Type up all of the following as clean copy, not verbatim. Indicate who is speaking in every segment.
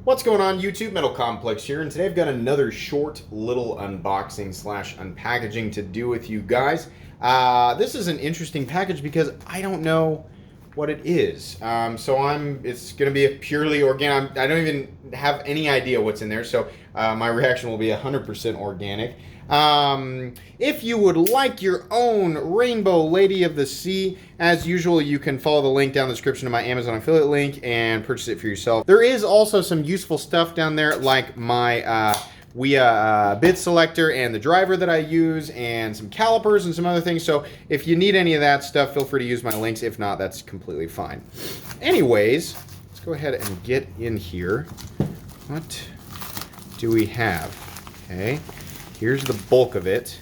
Speaker 1: What's going on YouTube? Metal Complex here, and today I've got another short little unboxing slash unpackaging to do with you guys. This is an interesting package because I don't know what it is. It's going to be a purely organic. I don't even have any idea what's in there, so my reaction will be 100% organic. If you would like your own Rainbow Lady of the Sea, as usual, you can follow the link down in the description to my Amazon affiliate link and purchase it for yourself. There is also some useful stuff down there, like my bit selector and the driver that I use, and some calipers and some other things. So if you need any of that stuff, feel free to use my links. If not, that's completely fine. Anyways, let's go ahead and get in here. What do we have? Okay. Here's the bulk of it.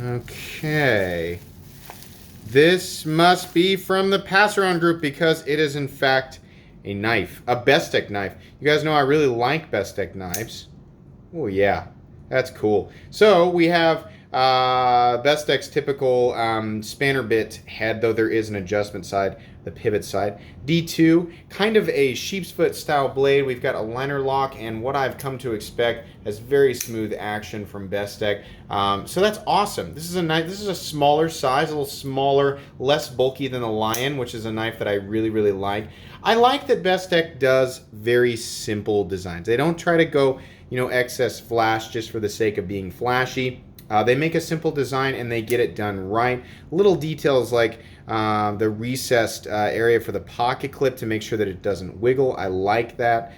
Speaker 1: Okay. This must be from the pass-around group because it is in fact a knife, a Bestech knife. You guys know I really like Bestech knives. Oh yeah, that's cool. So we have Bestech's typical spanner bit head, though there is an adjustment side, the pivot side. D2, kind of a sheep's foot style blade. We've got a liner lock, and what I've come to expect is very smooth action from Bestech. So that's awesome. This is a knife. This is a smaller size, a little smaller, less bulky than the Lion, which is a knife that I really, really like. I like that Bestech does very simple designs. They don't try to go, excess flash just for the sake of being flashy. They make a simple design and they get it done right. Little details like the recessed area for the pocket clip to make sure that it doesn't wiggle. I like that.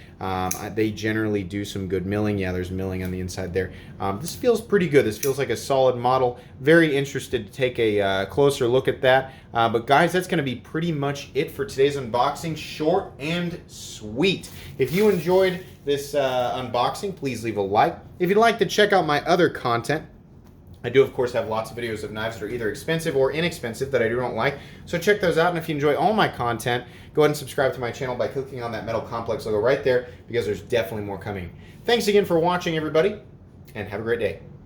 Speaker 1: They generally do some good milling. Yeah, there's milling on the inside there. This feels pretty good. This feels like a solid model. Very interested to take a closer look at that. But guys, that's going to be pretty much it for today's unboxing. Short and sweet. If you enjoyed this unboxing, please leave a like. If you'd like to check out my other content, I do, of course, have lots of videos of knives that are either expensive or inexpensive that I do not like. So check those out. And if you enjoy all my content, go ahead and subscribe to my channel by clicking on that Metal Complex logo right there, because there's definitely more coming. Thanks again for watching, everybody, and have a great day.